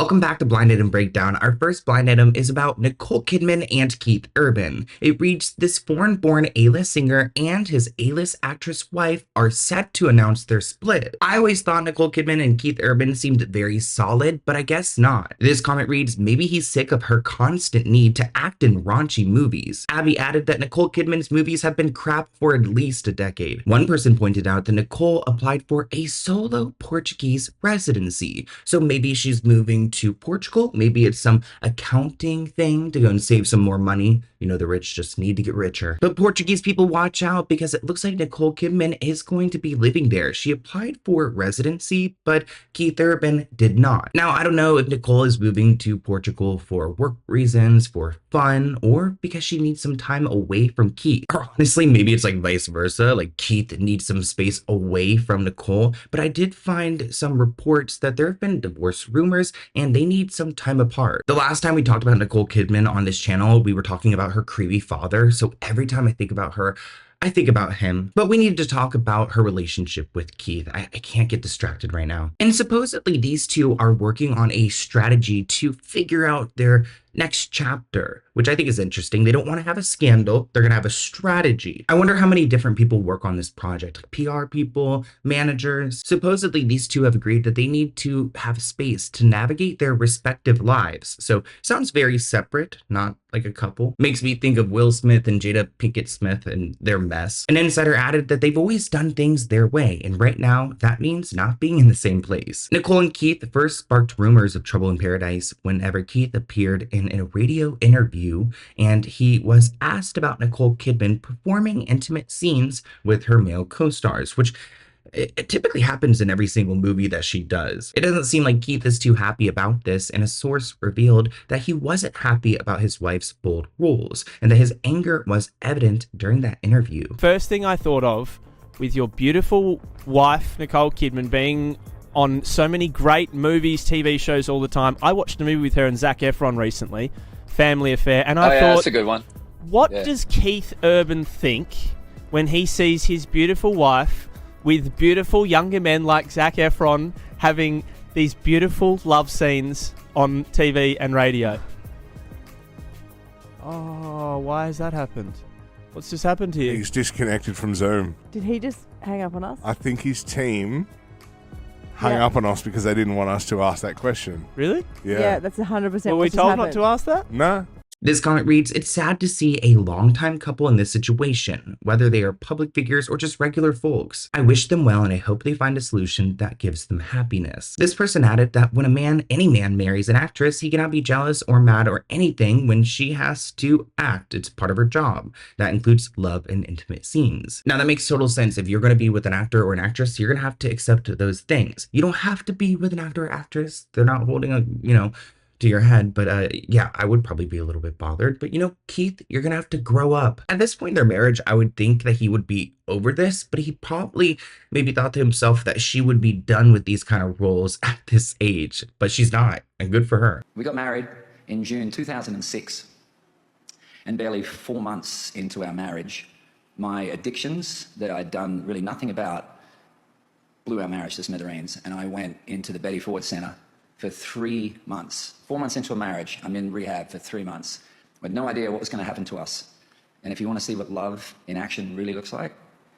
Welcome back to Blind Item Breakdown. Our first blind item is about Nicole Kidman and Keith Urban. It reads, this foreign-born A-list singer and his A-list actress wife are set to announce their split. I always thought Nicole Kidman and Keith Urban seemed very solid, but I guess not. This comment reads, maybe he's sick of her constant need to act in raunchy movies. Abby added that Nicole Kidman's movies have been crap for at least a decade. One person pointed out that Nicole applied for a solo Portuguese residency, so maybe she's moving to Portugal. Maybe it's some accounting thing to go and save some more money. You know, the rich just need to get richer. But Portuguese people, watch out, because it looks like Nicole Kidman is going to be living there. She applied for residency, but Keith Urban did not. Now, I don't know if Nicole is moving to Portugal for work reasons, for fun, or because she needs some time away from Keith. Or honestly, maybe it's like vice versa, like Keith needs some space away from Nicole. But I did find some reports that there have been divorce rumors and they need some time apart. The last time we talked about Nicole Kidman on this channel, we were talking about her creepy father. So every time I think about her, I think about him. But we need to talk about her relationship with Keith. I can't get distracted right now. And supposedly these two are working on a strategy to figure out their next chapter, which I think is interesting. They don't want to have a scandal. They're going to have a strategy. I wonder how many different people work on this project, like PR people, managers. Supposedly these two have agreed that they need to have space to navigate their respective lives. So sounds very separate, not like a couple. Makes me think of Will Smith and Jada Pinkett Smith and their mess. An insider added that they've always done things their way, and right now that means not being in the same place. Nicole and Keith first sparked rumors of trouble in paradise whenever Keith appeared in a radio interview and he was asked about Nicole Kidman performing intimate scenes with her male co-stars, which it typically happens in every single movie that she does. It doesn't seem like Keith is too happy about this, and a source revealed that he wasn't happy about his wife's bold roles and that his anger was evident during that interview. First thing I thought of, with your beautiful wife, Nicole Kidman, being on so many great movies, TV shows all the time. I watched a movie with her and Zac Efron recently, Family Affair, and I thought, that's a good one. What does Keith Urban think when he sees his beautiful wife with beautiful younger men like Zac Efron having these beautiful love scenes on TV and radio? Oh, why has that happened? What's just happened to you? He's disconnected from Zoom. Did he just hang up on us? I think his team hung up on us because they didn't want us to ask that question. Really? Yeah, that's 100%. Were we told not to ask that? No. This comment reads, it's sad to see a longtime couple in this situation, whether they are public figures or just regular folks. I wish them well and I hope they find a solution that gives them happiness. This person added that when any man marries an actress, he cannot be jealous or mad or anything when she has to act. It's part of her job. That includes love and intimate scenes. Now that makes total sense. If you're going to be with an actor or an actress, you're going to have to accept those things. You don't have to be with an actor or actress. They're not holding a, to your head, but yeah, I would probably be a little bit bothered. But Keith, you're gonna have to grow up. At this point in their marriage, I would think that he would be over this, but he probably maybe thought to himself that she would be done with these kind of roles at this age, but she's not, and good for her. We got married in June 2006, and barely 4 months into our marriage, my addictions that I'd done really nothing about blew our marriage to smithereens, and I went into the Betty Ford Center for 3 months. 4 months into a marriage, I'm in rehab for 3 months. I had no idea what was going to happen to us. And if you want to see what love in action really looks like,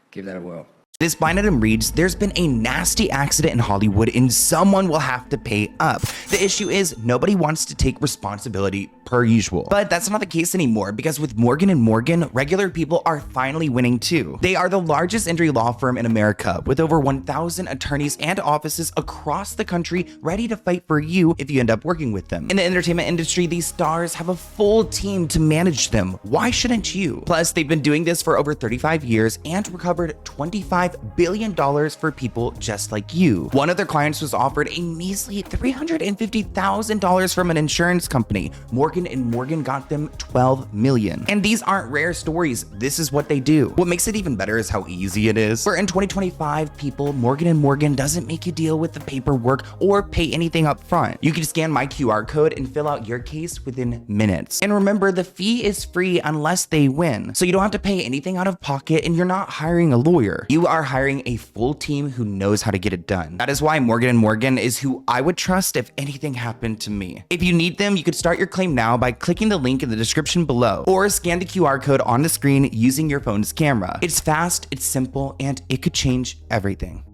give that a whirl. This blind item reads, there's been a nasty accident in Hollywood and someone will have to pay up. The issue is nobody wants to take responsibility per usual. But that's not the case anymore because with Morgan & Morgan, regular people are finally winning too. They are the largest injury law firm in America with over 1,000 attorneys and offices across the country ready to fight for you if you end up working with them. In the entertainment industry, these stars have a full team to manage them. Why shouldn't you? Plus, they've been doing this for over 35 years and recovered $25 billion for people just like you. One of their clients was offered a measly $350,000 from an insurance company. Morgan & Morgan got them $12 million. And these aren't rare stories. This is what they do. What makes it even better is how easy it is. For in 2025, people, Morgan & Morgan doesn't make you deal with the paperwork or pay anything up front. You can scan my QR code and fill out your case within minutes. And remember, the fee is free unless they win. So you don't have to pay anything out of pocket and you're not hiring a lawyer. You are are hiring a full team who knows how to get it done. That is why Morgan & Morgan is who I would trust if anything happened to me. If you need them, you could start your claim now by clicking the link in the description below, or scan the QR code on the screen using your phone's camera. It's fast, it's simple, and it could change everything.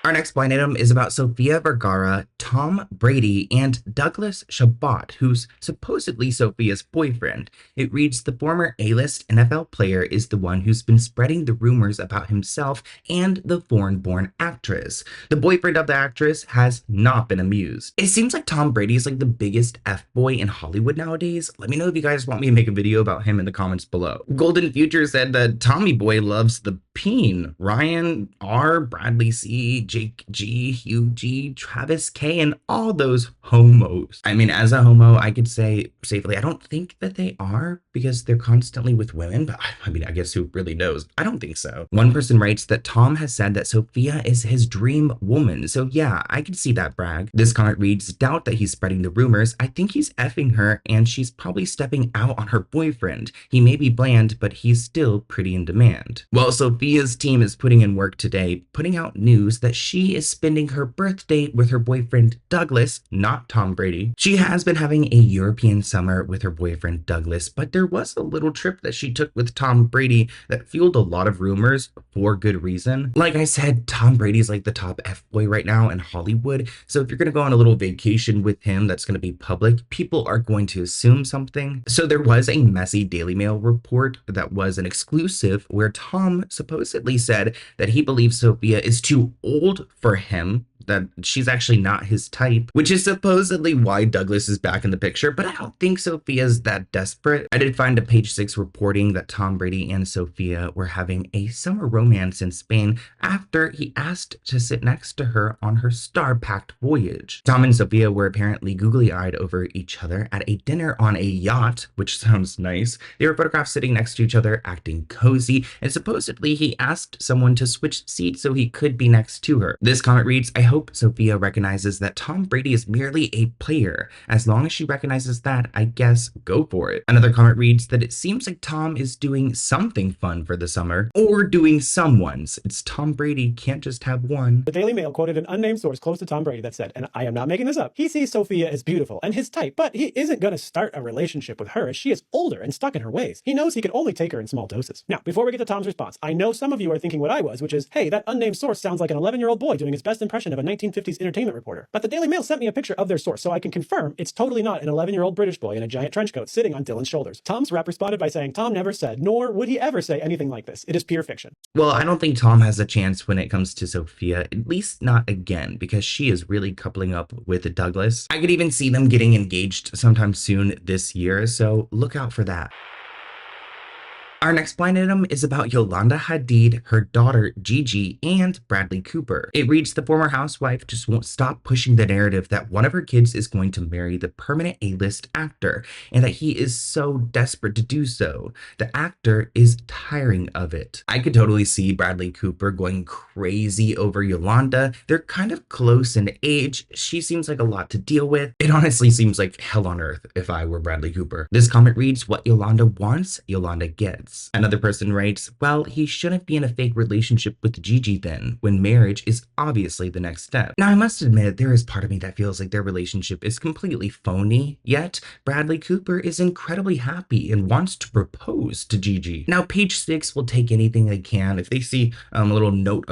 Our next blind item is about Sofia Vergara, Tom Brady, and Douglas Chabot, who's supposedly Sofia's boyfriend. It reads, the former A-list NFL player is the one who's been spreading the rumors about himself and the foreign-born actress. The boyfriend of the actress has not been amused. It seems like Tom Brady is like the biggest F-boy in Hollywood nowadays. Let me know if you guys want me to make a video about him in the comments below. Golden Future said that Tommy Boy loves the peen. Ryan R, Bradley C, Jake G, Hugh G, Travis K, and all those homos. I mean, as a homo, I could say safely, I don't think that they are because they're constantly with women, but I mean, I guess who really knows? I don't think so. One person writes that Tom has said that Sophia is his dream woman. So yeah, I can see that brag. This comment reads, doubt that he's spreading the rumors. I think he's effing her and she's probably stepping out on her boyfriend. He may be bland, but he's still pretty in demand. Well, Sophia's team is putting in work today, putting out news that she is spending her birthday with her boyfriend Douglas, not Tom Brady. She has been having a European summer with her boyfriend Douglas, but there was a little trip that she took with Tom Brady that fueled a lot of rumors for good reason. Like I said, Tom Brady's like the top F-boy right now in Hollywood, so if you're gonna go on a little vacation with him that's gonna be public, people are going to assume something. So there was a messy Daily Mail report that was an exclusive where Tom supposedly said that he believes Sophia is too old for him, that she's actually not his type, which is supposedly why Douglas is back in the picture, but I don't think Sophia's that desperate. I did find a Page 6 reporting that Tom Brady and Sophia were having a summer romance in Spain after he asked to sit next to her on her star-packed voyage. Tom and Sophia were apparently googly-eyed over each other at a dinner on a yacht, which sounds nice. They were photographed sitting next to each other, acting cozy, and supposedly he asked someone to switch seats so he could be next to her. This comment reads, I hope Sophia recognizes that Tom Brady is merely a player. As long as she recognizes that, I guess go for it. Another comment reads that it seems like Tom is doing something fun for the summer, or doing someone's. It's Tom Brady, can't just have one. The Daily Mail quoted an unnamed source close to Tom Brady that said, and I am not making this up, he sees Sophia as beautiful and his type, but he isn't going to start a relationship with her as she is older and stuck in her ways. He knows he can only take her in small doses. Now, before we get to Tom's response, I know some of you are thinking what I was, which is, hey, that unnamed source sounds like an 11-year-old boy doing his best impression of a 1950s entertainment reporter. But the Daily Mail sent me a picture of their source, so I can confirm it's totally not an 11-year-old British boy in a giant trench coat sitting on Dylan's shoulders. Tom's rep responded by saying, Tom never said, nor would he ever say anything like this. It is pure fiction. Well, I don't think Tom has a chance when it comes to Sophia, at least not again, because she is really coupling up with Douglas. I could even see them getting engaged sometime soon this year, so look out for that. Our next blind item is about Yolanda Hadid, her daughter Gigi, and Bradley Cooper. It reads, the former housewife just won't stop pushing the narrative that one of her kids is going to marry the permanent A-list actor, and that he is so desperate to do so. The actor is tiring of it. I could totally see Bradley Cooper going crazy over Yolanda. They're kind of close in age. She seems like a lot to deal with. It honestly seems like hell on earth if I were Bradley Cooper. This comment reads, what Yolanda wants, Yolanda gets. Another person writes, well, he shouldn't be in a fake relationship with Gigi then, when marriage is obviously the next step. Now, I must admit, there is part of me that feels like their relationship is completely phony, yet Bradley Cooper is incredibly happy and wants to propose to Gigi. Now, Page 6 will take anything they can. If they see a little note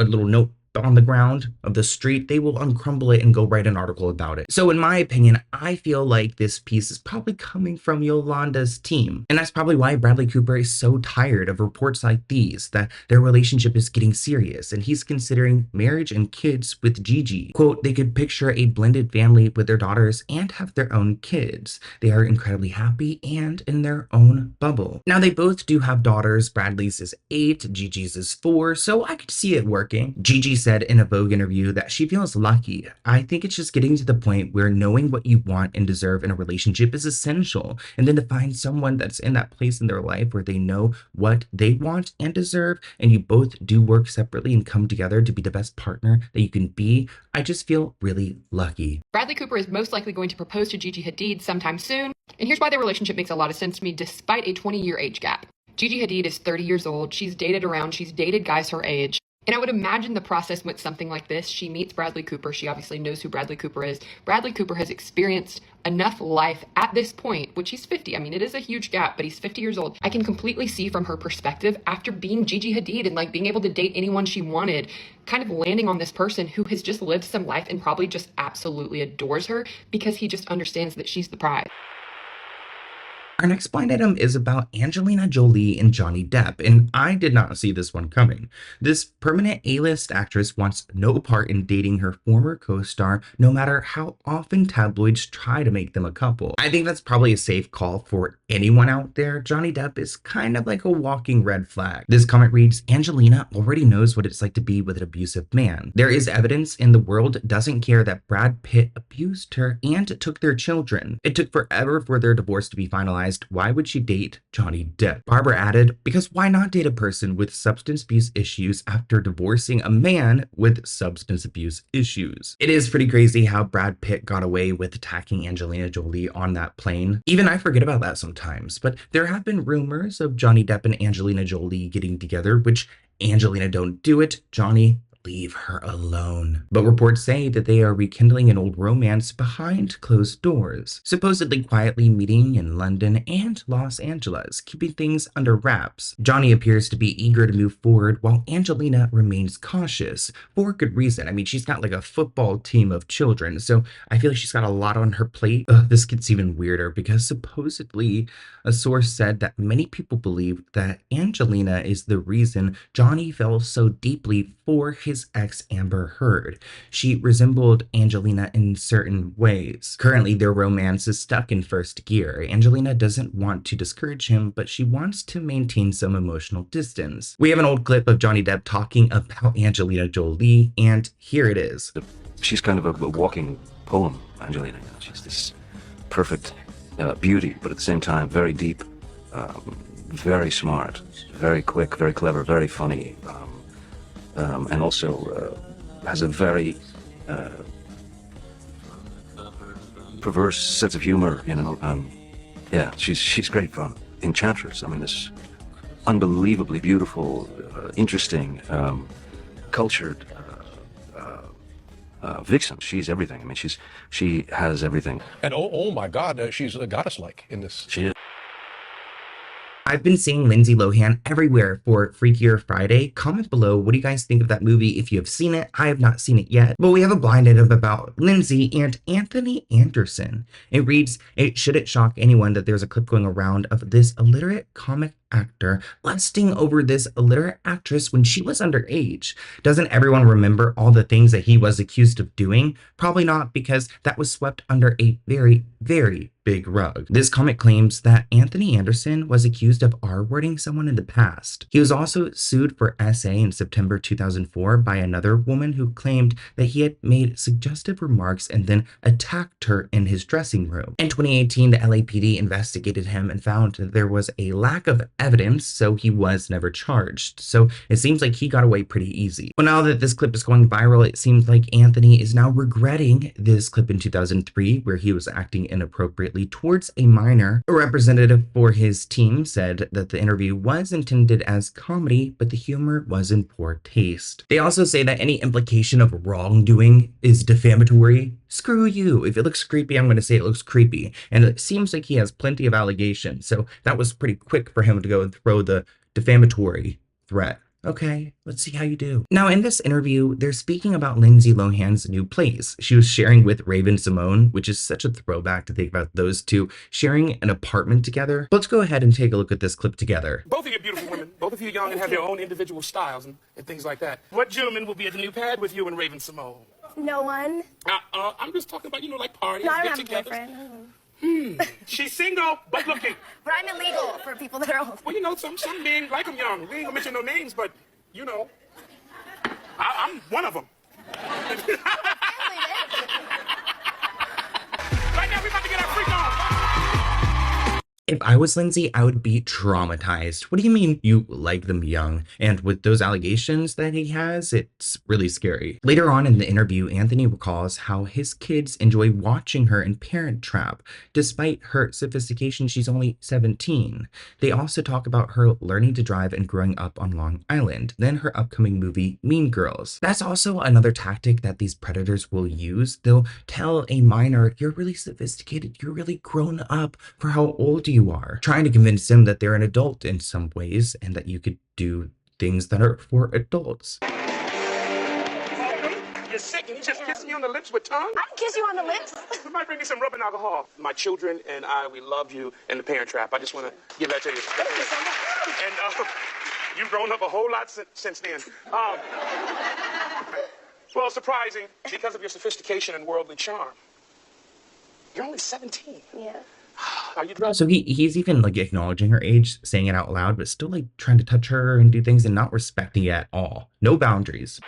on the ground of the street, they will uncrumble it and go write an article about it. So in my opinion, I feel like this piece is probably coming from Yolanda's team. And that's probably why Bradley Cooper is so tired of reports like these, that their relationship is getting serious and he's considering marriage and kids with Gigi. Quote, they could picture a blended family with their daughters and have their own kids. They are incredibly happy and in their own bubble. Now they both do have daughters. Bradley's is 8, Gigi's is 4, so I could see it working. Gigi said in a Vogue interview that she feels lucky. I think it's just getting to the point where knowing what you want and deserve in a relationship is essential. And then to find someone that's in that place in their life where they know what they want and deserve, and you both do work separately and come together to be the best partner that you can be, I just feel really lucky. Bradley Cooper is most likely going to propose to Gigi Hadid sometime soon. And here's why their relationship makes a lot of sense to me despite a 20-year age gap. Gigi Hadid is 30 years old. She's dated guys her age. And I would imagine the process went something like this. She meets Bradley Cooper. She obviously knows who Bradley Cooper is. Bradley Cooper has experienced enough life at this point, which he's 50. I mean, it is a huge gap, but he's 50 years old. I can completely see from her perspective after being Gigi Hadid and like being able to date anyone she wanted, kind of landing on this person who has just lived some life and probably just absolutely adores her because he just understands that she's the prize. Our next blind item is about Angelina Jolie and Johnny Depp, and I did not see this one coming. This permanent A-list actress wants no part in dating her former co-star, no matter how often tabloids try to make them a couple. I think that's probably a safe call for anyone out there. Johnny Depp is kind of like a walking red flag. This comment reads, Angelina already knows what it's like to be with an abusive man. There is evidence, and the world doesn't care that Brad Pitt abused her and took their children. It took forever for their divorce to be finalized. Why would she date Johnny Depp? Barbara added, because why not date a person with substance abuse issues after divorcing a man with substance abuse issues? It is pretty crazy how Brad Pitt got away with attacking Angelina Jolie on that plane. Even I forget about that sometimes, but there have been rumors of Johnny Depp and Angelina Jolie getting together, which Angelina, don't do it. Johnny, leave her alone. But reports say that they are rekindling an old romance behind closed doors, supposedly quietly meeting in London and Los Angeles, keeping things under wraps. Johnny appears to be eager to move forward while Angelina remains cautious, for good reason. I mean, she's got like a football team of children, so I feel like she's got a lot on her plate. This gets even weirder because supposedly a source said that many people believe that Angelina is the reason Johnny fell so deeply for his ex Amber Heard. She resembled Angelina in certain ways. Currently, their romance is stuck in first gear. Angelina doesn't want to discourage him, but she wants to maintain some emotional distance. We have an old clip of Johnny Depp talking about Angelina Jolie, and here it is. She's kind of a walking poem, Angelina. She's this perfect beauty, but at the same time, very deep, very smart, very quick, very clever, very funny. And also has a very perverse sense of humor, you know. Yeah, she's great fun. Enchantress. I mean, this unbelievably beautiful, interesting, cultured vixen. She's everything. I mean, she has everything. And oh my God, she's a goddess-like in this. She is. I've been seeing Lindsay Lohan everywhere for Freakier Friday. Comment below, what do you guys think of that movie if you have seen it? I have not seen it yet. But we have a blind item about Lindsay and Anthony Anderson. It reads, it shouldn't shock anyone that there's a clip going around of this illiterate comic actor lusting over this illiterate actress when she was underage. Doesn't everyone remember all the things that he was accused of doing? Probably not, because that was swept under a very, very big rug. This comic claims that Anthony Anderson was accused of R-wording someone in the past. He was also sued for SA in September 2004 by another woman who claimed that he had made suggestive remarks and then attacked her in his dressing room. In 2018, the LAPD investigated him and found that there was a lack of evidence, so he was never charged. So it seems like he got away pretty easy. Well, now that this clip is going viral, it seems like Anthony is now regretting this clip in 2003 where he was acting inappropriately towards a minor. A representative for his team said that the interview was intended as comedy, but the humor was in poor taste. They also say that any implication of wrongdoing is defamatory. Screw you. If it looks creepy, I'm going to say it looks creepy. And it seems like he has plenty of allegations, so that was pretty quick for him to go and throw the defamatory threat. Okay, let's see how you do. Now, in this interview, they're speaking about Lindsay Lohan's new place. She was sharing with Raven-Symoné, which is such a throwback to think about those two sharing an apartment together. Let's go ahead and take a look at this clip together. Both of you beautiful women, both of you young and have your own individual styles and things like that. What gentleman will be at the new pad with you and Raven-Symoné? No one. I'm just talking about, like parties, No, I get don't have a together. boyfriend. She's single, but looking. But I'm illegal for people that are old. Well, some men like them young. We ain't gonna mention no names, but I'm one of them. Right now, we about to get our freak on. If I was Lindsay, I would be traumatized. What do you mean you like them young? And with those allegations that he has, it's really scary. Later on in the interview, Anthony recalls how his kids enjoy watching her in Parent Trap. Despite her sophistication, she's only 17. They also talk about her learning to drive and growing up on Long Island, then her upcoming movie, Mean Girls. That's also another tactic that these predators will use. They'll tell a minor, you're really sophisticated, you're really grown up for how old you are, trying to convince them that they're an adult in some ways and that you could do things that are for adults. You're sick and you just kiss me on the lips with tongue? I can kiss you on the lips. You might bring me some rubbing alcohol. My children and I, we love you in the Parent Trap. I just want to give that to you. And you've grown up a whole lot since then. Well, surprising because of your sophistication and worldly charm. You're only 17. Yeah. Are you drunk? So he's even like acknowledging her age, saying it out loud, but still like trying to touch her and do things and not respecting it at all. No boundaries.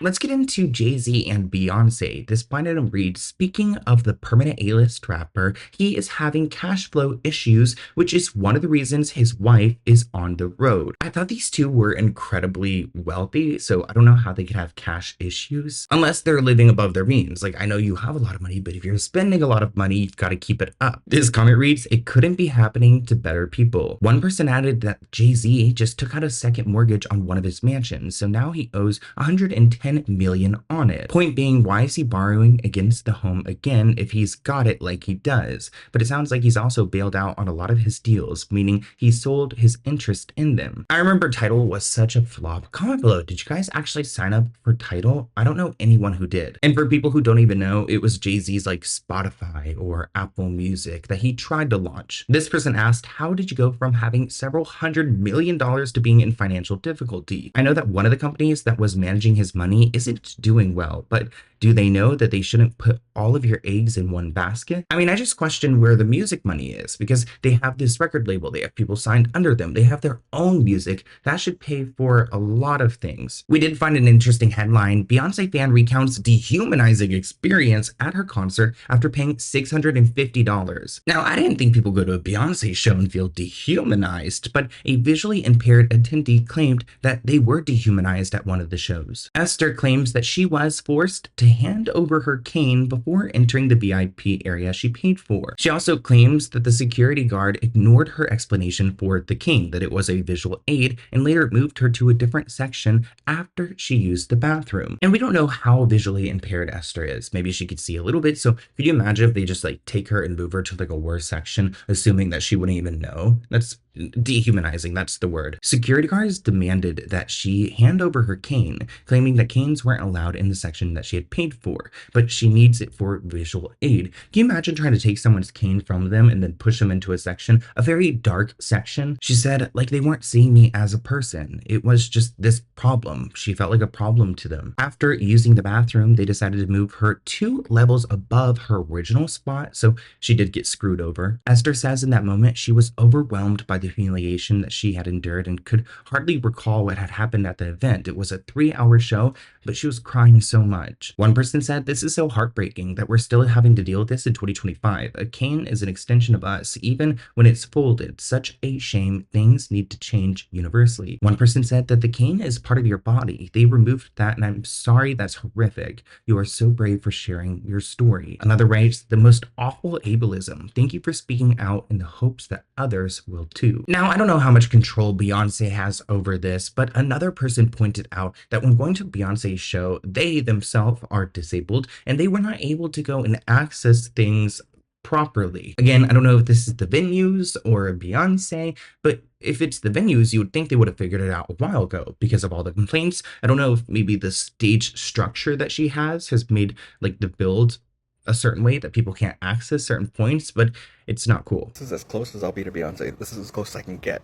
Let's get into JayZ and Beyonce. This blind item reads, speaking of the permanent A-list rapper, he is having cash flow issues, which is one of the reasons his wife is on the road. I thought these two were incredibly wealthy, so I don't know how they could have cash issues unless they're living above their means. Like, I know you have a lot of money, but if you're spending a lot of money, you've got to keep it up. This comment reads, it couldn't be happening to better people. One person added that JayZ just took out a second mortgage on one of his mansions, so now he owes $110 million on it. Point being, why is he borrowing against the home again if he's got it like he does? But it sounds like he's also bailed out on a lot of his deals, meaning he sold his interest in them. I remember Tidal was such a flop. Comment below, did you guys actually sign up for Tidal? I don't know anyone who did. And for people who don't even know, it was JayZ's like Spotify or Apple Music that he tried to launch. This person asked, how did you go from having several $100 million to being in financial difficulty? I know that one of the companies that was managing his money isn't doing well, but do they know that they shouldn't put all of your eggs in one basket? I mean, I just question where the music money is, because they have this record label, they have people signed under them, they have their own music. That should pay for a lot of things. We did find an interesting headline. Beyonce fan recounts dehumanizing experience at her concert after paying $650. Now, I didn't think people go to a Beyonce show and feel dehumanized, but a visually impaired attendee claimed that they were dehumanized at one of the shows. Esther claims that she was forced to hand over her cane before entering the VIP area she paid for. She also claims that the security guard ignored her explanation for the cane, that it was a visual aid, and later moved her to a different section after she used the bathroom. And we don't know how visually impaired Esther is. Maybe she could see a little bit. So could you imagine if they just like take her and move her to like a worse section, assuming that she wouldn't even know? That's dehumanizing, that's the word. Security guards demanded that she hand over her cane, claiming that canes weren't allowed in the section that she had paid for, but she needs it for visual aid. Can you imagine trying to take someone's cane from them and then push them into a section, a very dark section? She said, like, they weren't seeing me as a person. It was just this problem. She felt like a problem to them. After using the bathroom, they decided to move her 2 levels above her original spot, so she did get screwed over. Esther says in that moment, she was overwhelmed by the humiliation that she had endured and could hardly recall what had happened at the event. It was a 3-hour show, but she was crying so much. One person said, this is so heartbreaking that we're still having to deal with this in 2025. A cane is an extension of us, even when it's folded. Such a shame. Things need to change universally. One person said that the cane is part of your body. They removed that, and I'm sorry, that's horrific. You are so brave for sharing your story. Another writes, the most awful ableism. Thank you for speaking out in the hopes that others will too. Now, I don't know how much control Beyonce has over this, but another person pointed out that when going to Beyonce's show, they themselves are disabled and they were not able to go and access things properly. Again, I don't know if this is the venues or Beyonce, but if it's the venues, you would think they would have figured it out a while ago because of all the complaints. I don't know if maybe the stage structure that she has made like the build a certain way that people can't access certain points, but it's not cool. This is as close as I'll be to Beyonce. This is as close as I can get.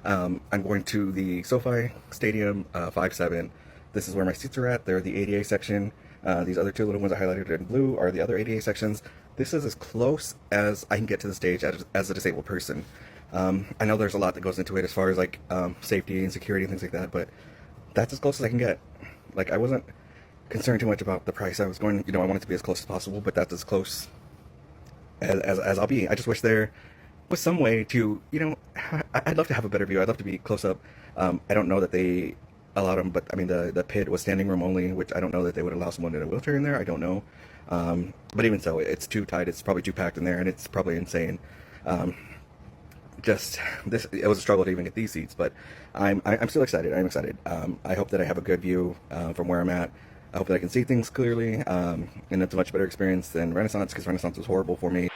I'm going to the SoFi Stadium 5-7. This is where my seats are at. They're the ADA section. These other 2 little ones I highlighted in blue are the other ADA sections. This is as close as I can get to the stage as a disabled person. I know there's a lot that goes into it as far as like safety and security and things like that, but that's as close as I can get. Like, I wasn't concerned too much about the price. I was going, I wanted to be as close as possible, but that's as close as I'll be. I just wish there was some way to, I'd love to have a better view. I'd love to be close up. I don't know that they allowed them, but I mean, the pit was standing room only, which I don't know that they would allow someone in a wheelchair in there. I don't know. But even so, it's too tight. It's probably too packed in there, and it's probably insane. It was a struggle to even get these seats, but I'm still excited. I'm excited. I hope that I have a good view from where I'm at. I hope that I can see things clearly, and it's a much better experience than Renaissance, because Renaissance was horrible for me.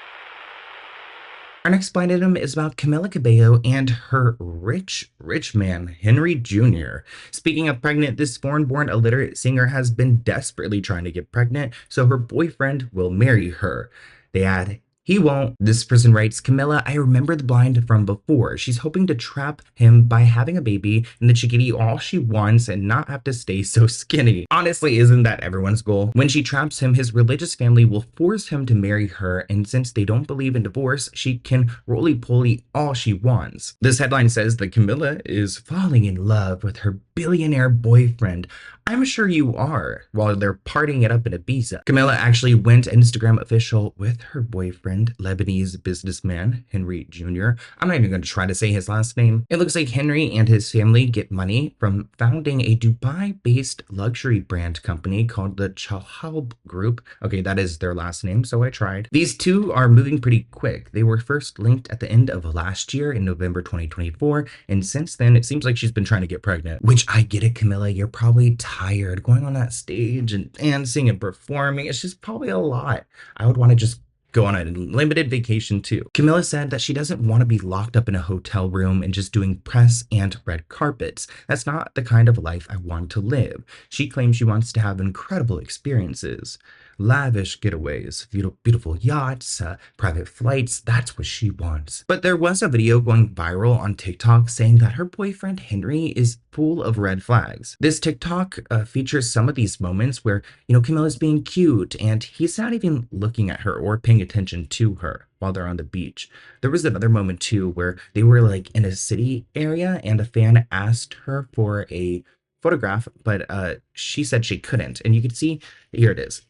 Our next blind item is about Camila Cabello and her rich man, Henry Jr. Speaking of pregnant, this foreign-born illiterate singer has been desperately trying to get pregnant, so her boyfriend will marry her. They add, he won't. This person writes, Camila, I remember the blind from before. She's hoping to trap him by having a baby, and then she can eat all she wants and not have to stay so skinny. Honestly, isn't that everyone's goal? When she traps him, his religious family will force him to marry her, and since they don't believe in divorce, she can roly-poly all she wants. This headline says that Camila is falling in love with her billionaire boyfriend. I'm sure you are, while they're partying it up in Ibiza. Camila actually went Instagram official with her boyfriend, Lebanese businessman Henry Jr. I'm not even going to try to say his last name. It looks like Henry and his family get money from founding a Dubai-based luxury brand company called the Chalhab Group. Okay, that is their last name, so I tried. These two are moving pretty quick. They were first linked at the end of last year in November 2024, and since then, it seems like she's been trying to get pregnant. Which I get it, Camila, you're probably tired going on that stage and dancing and performing. It's just probably a lot. I would want to just go on a limited vacation too. Camila said that she doesn't want to be locked up in a hotel room and just doing press and red carpets. That's not the kind of life I want to live. She claims she wants to have incredible experiences. Lavish getaways, beautiful yachts, private flights, that's what she wants. But there was a video going viral on TikTok saying that her boyfriend Henry is full of red flags. This TikTok features some of these moments where, Camila's being cute and he's not even looking at her or paying attention to her while they're on the beach. There was another moment too where they were like in a city area and a fan asked her for a photograph, but she said she couldn't. And you could see, here it is.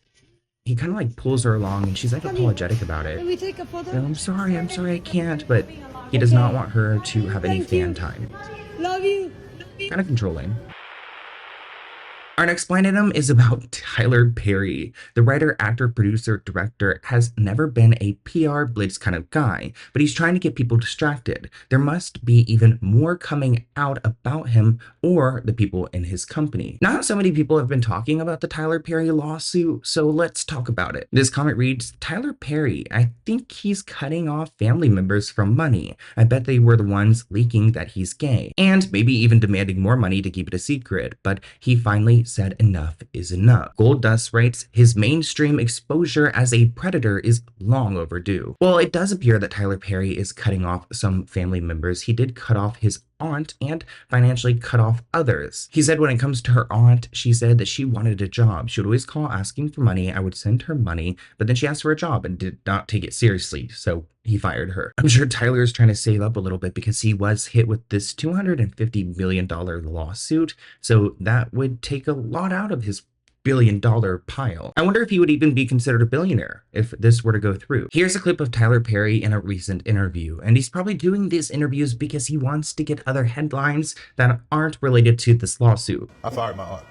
He kind of like pulls her along and she's like apologetic about it. Can we take a photo? I'm sorry, I can't, but he does not want her to have any fan time. Love you. Kind of controlling. Our next blind item is about Tyler Perry. The writer, actor, producer, director has never been a PR blitz kind of guy, but he's trying to get people distracted. There must be even more coming out about him or the people in his company. Not so many people have been talking about the Tyler Perry lawsuit, so let's talk about it. This comment reads, Tyler Perry, I think he's cutting off family members from money. I bet they were the ones leaking that he's gay, and maybe even demanding more money to keep it a secret, but he finally said enough is enough. Gold Dust writes, his mainstream exposure as a predator is long overdue. Well, it does appear that Tyler Perry is cutting off some family members. He did cut off his aunt and financially cut off others. He said when it comes to her aunt, she said that she wanted a job. She would always call asking for money. I would send her money, but then she asked for a job and did not take it seriously. So he fired her. I'm sure Tyler is trying to save up a little bit because he was hit with this $250 million lawsuit. So that would take a lot out of his billion-dollar pile. I wonder if he would even be considered a billionaire if this were to go through. Here's a clip of Tyler Perry in a recent interview, and he's probably doing these interviews because he wants to get other headlines that aren't related to this lawsuit. I fired my aunt.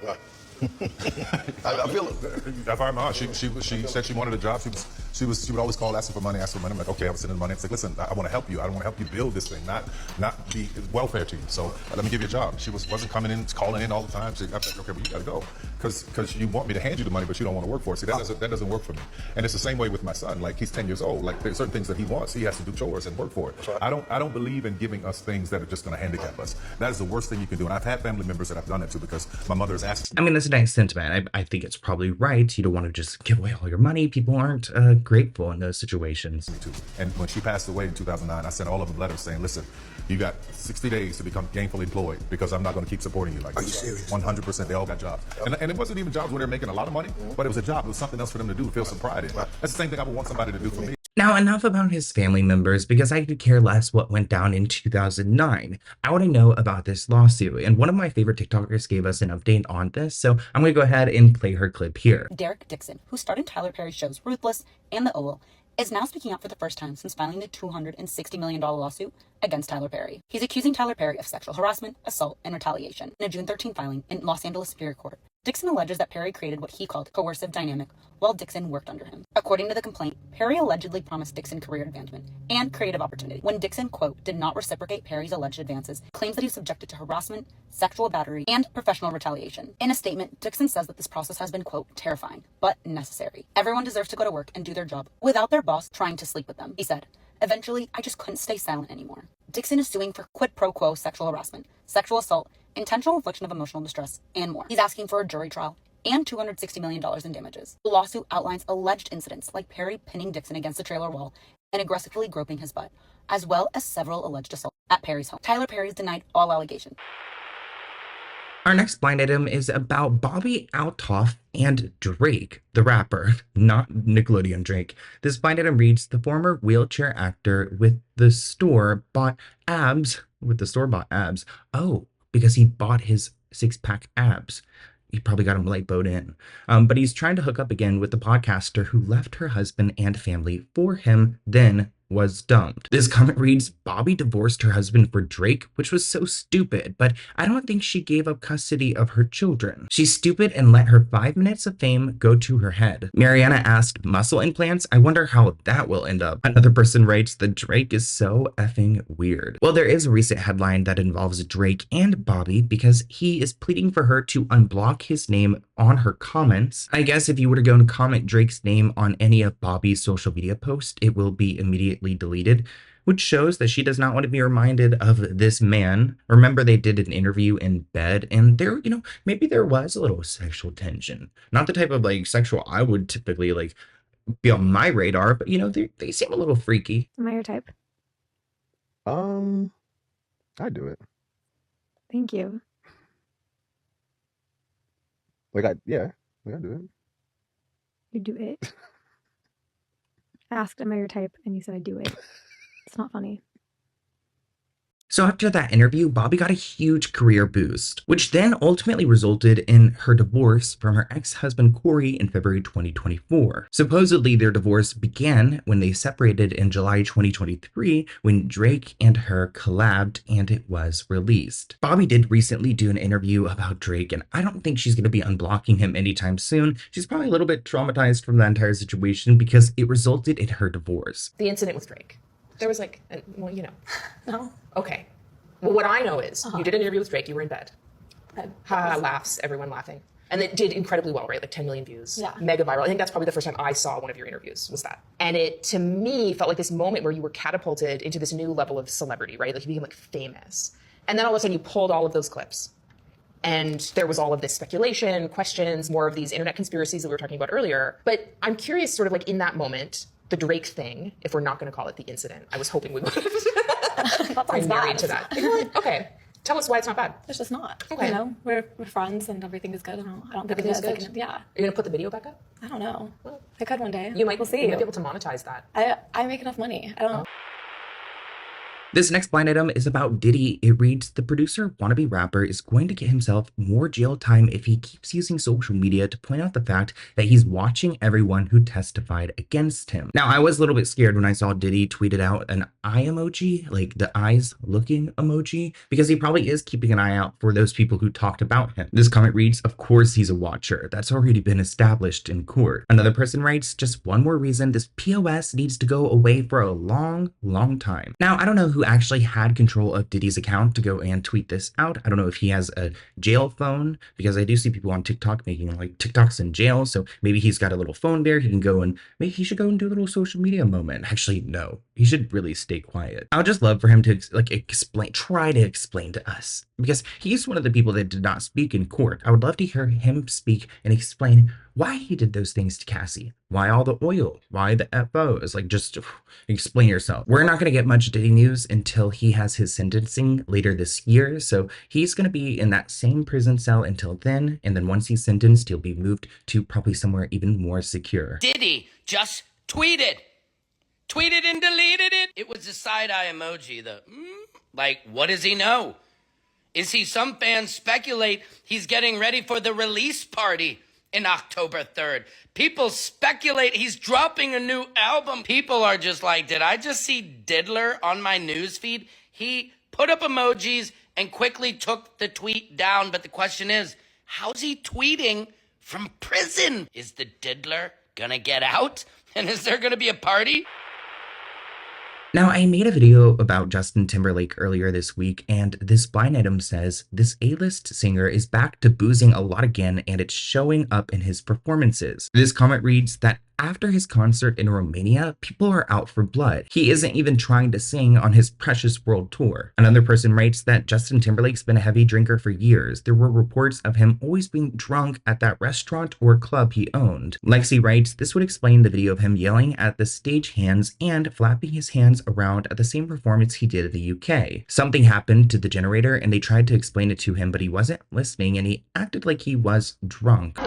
I fired my aunt. She said she wanted a job. She would always call asking for money. I'm like, okay, I'm sending the money. It's like, listen, I want to help you. I want to help you build this thing, not be welfare to you. So let me give you a job. She wasn't coming in, calling in all the time. I'm like, okay, but you gotta go because you want me to hand you the money, but you don't want to work for it. See, that doesn't work for me. And it's the same way with my son. Like, he's 10 years old. Like, there's certain things that he wants. He has to do chores and work for it. Right. I don't believe in giving us things that are just going to handicap us. That is the worst thing you can do. And I've had family members that I've done it to because my mother is asking. I mean, that's a nice sentiment. I think it's probably right. You don't want to just give away all your money. People aren't grateful in those situations. Me too. And when she passed away in 2009, I sent all of them letters saying, listen, you got 60 days to become gainfully employed because I'm not going to keep supporting you like this. Are you serious? 100%. They all got jobs. And it wasn't even jobs when they're making a lot of money, but it was a job. It was something else for them to do, to feel some pride in. That's the same thing I would want somebody to do for me. Now, enough about his family members because I could care less what went down in 2009. I want to know about this lawsuit, and one of my favorite TikTokers gave us an update on this, so I'm going to go ahead and play her clip here. Derek Dixon, who starred in Tyler Perry's shows Ruthless and The Oval, is now speaking out for the first time since filing the $260 million lawsuit against Tyler Perry. He's accusing Tyler Perry of sexual harassment, assault, and retaliation in a June 13 filing in Los Angeles Superior Court. Dixon alleges that Perry created what he called coercive dynamic while Dixon worked under him. According to the complaint, Perry allegedly promised Dixon career advancement and creative opportunity. When Dixon, quote, did not reciprocate Perry's alleged advances, claims that he was subjected to harassment, sexual battery, and professional retaliation. In a statement, Dixon says that this process has been, quote, terrifying, but necessary. Everyone deserves to go to work and do their job without their boss trying to sleep with them, he said. Eventually, I just couldn't stay silent anymore. Dixon is suing for quid pro quo sexual harassment, sexual assault, intentional infliction of emotional distress, and more. He's asking for a jury trial and $260 million in damages. The lawsuit outlines alleged incidents like Perry pinning Dixon against the trailer wall and aggressively groping his butt, as well as several alleged assaults at Perry's home. Tyler Perry has denied all allegations. Our next blind item is about Bobby Altoff and Drake, the rapper, not Nickelodeon Drake. This blind item reads, the former wheelchair actor with the store-bought abs. Oh, because he bought his six-pack abs. He probably got him lipoed in. But he's trying to hook up again with the podcaster who left her husband and family for him, then was dumped. This comment reads, Bobby divorced her husband for Drake, which was so stupid, but I don't think she gave up custody of her children. She's stupid and let her 5 minutes of fame go to her head. Mariana asked, muscle implants? I wonder how that will end up. Another person writes, the Drake is so effing weird. Well, there is a recent headline that involves Drake and Bobby because he is pleading for her to unblock his name on her comments. I guess if you were to go and comment Drake's name on any of Bobby's social media posts, it will be immediately deleted, which shows that she does not want to be reminded of this man. Remember, they did an interview in bed, and there, maybe there was a little sexual tension. Not the type of sexual I would typically be on my radar, but they seem a little freaky. Am I your type? I do it. Thank you. I do it. You do it. I asked, am I your type? And you said I do it. It's not funny. So after that interview, Bobby got a huge career boost, which then ultimately resulted in her divorce from her ex-husband Corey in February 2024. Supposedly, their divorce began when they separated in July 2023 when Drake and her collabed and it was released. Bobby did recently do an interview about Drake, and I don't think she's going to be unblocking him anytime soon. She's probably a little bit traumatized from the entire situation because it resulted in her divorce. The incident with Drake. There was No. Okay. Well, what I know is you did an interview with Drake. You were in bed. Laughs, everyone laughing. And it did incredibly well, right? 10 million views. Yeah. Mega viral. I think that's probably the first time I saw one of your interviews was that. And it, to me, felt like this moment where you were catapulted into this new level of celebrity, right? You became famous. And then all of a sudden you pulled all of those clips. And there was all of this speculation, questions, more of these internet conspiracies that we were talking about earlier. But I'm curious, sort of in that moment, the Drake thing, if we're not going to call it the incident, I was hoping we would. I'm married to that. Okay. Tell us why it's not bad. It's just not. Okay. We're friends and everything is good. I don't think it's good. Yeah. Are you going to put the video back up? I don't know. Well, I could one day. We'll see. You might be able to monetize that. I make enough money. I don't. This next blind item is about Diddy. It reads, the producer wannabe rapper is going to get himself more jail time if he keeps using social media to point out the fact that he's watching everyone who testified against him. Now, I was a little bit scared when I saw Diddy tweeted out an eye emoji, the eyes looking emoji, because he probably is keeping an eye out for those people who talked about him. This comment reads, of course he's a watcher. That's already been established in court. Another person writes, just one more reason this POS needs to go away for a long, long time. Now, I don't know who actually had control of Diddy's account to go and tweet this out. I don't know if he has a jail phone, because I do see people on TikTok making TikToks in jail. So maybe he's got a little phone there. He can go and maybe he should go and do a little social media moment. Actually, no, he should really stay quiet. I would just love for him to try to explain to us, because he's one of the people that did not speak in court. I would love to hear him speak and explain why he did those things to Cassie. Why all the oil? Why the FOs? Just explain yourself. We're not going to get much Diddy news until he has his sentencing later this year. So he's going to be in that same prison cell until then. And then once he's sentenced, he'll be moved to probably somewhere even more secure. Diddy just tweeted. tweeted and deleted it. It was a side-eye emoji. Like, what does he know? Is he? Some fans speculate he's getting ready for the release party in October 3rd. People speculate he's dropping a new album. People are just like, did I just see Diddler on my newsfeed? He put up emojis and quickly took the tweet down. But the question is, how's he tweeting from prison? Is the Diddler gonna get out? And is there gonna be a party? Now, I made a video about Justin Timberlake earlier this week, and this blind item says this A-list singer is back to boozing a lot again, and it's showing up in his performances. This comment reads that after his concert in Romania, people are out for blood. He isn't even trying to sing on his Precious World Tour. Another person writes that Justin Timberlake's been a heavy drinker for years. There were reports of him always being drunk at that restaurant or club he owned. Lexi writes, this would explain the video of him yelling at the stagehands and flapping his hands around at the same performance he did in the UK. Something happened to the generator and they tried to explain it to him, but he wasn't listening and he acted like he was drunk.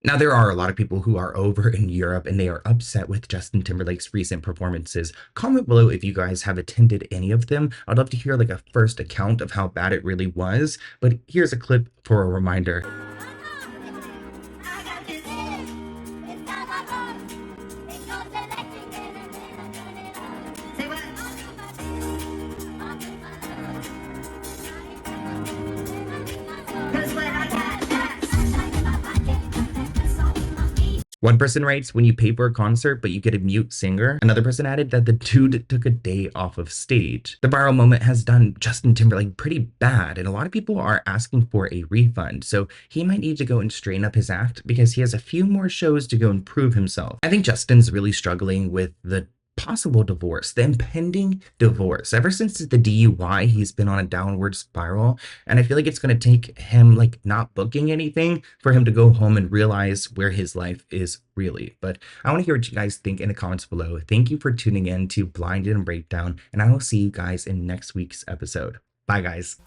Now, there are a lot of people who are over in Europe and they are upset with Justin Timberlake's recent performances. Comment below if you guys have attended any of them. I'd love to hear like a first account of how bad it really was, but here's a clip for a reminder. One person writes, when you pay for a concert, but you get a mute singer. Another person added that the dude took a day off of stage. The viral moment has done Justin Timberlake pretty bad, and a lot of people are asking for a refund. So he might need to go and straighten up his act because he has a few more shows to go and prove himself. I think Justin's really struggling with the possible divorce, the impending divorce. Ever since the DUI, he's been on a downward spiral, and I feel like it's going to take him like not booking anything for him to go home and realize where his life is really. But I want to hear what you guys think in the comments below. Thank you for tuning in to Blind and Breakdown, and I will see you guys in next week's episode. Bye, guys.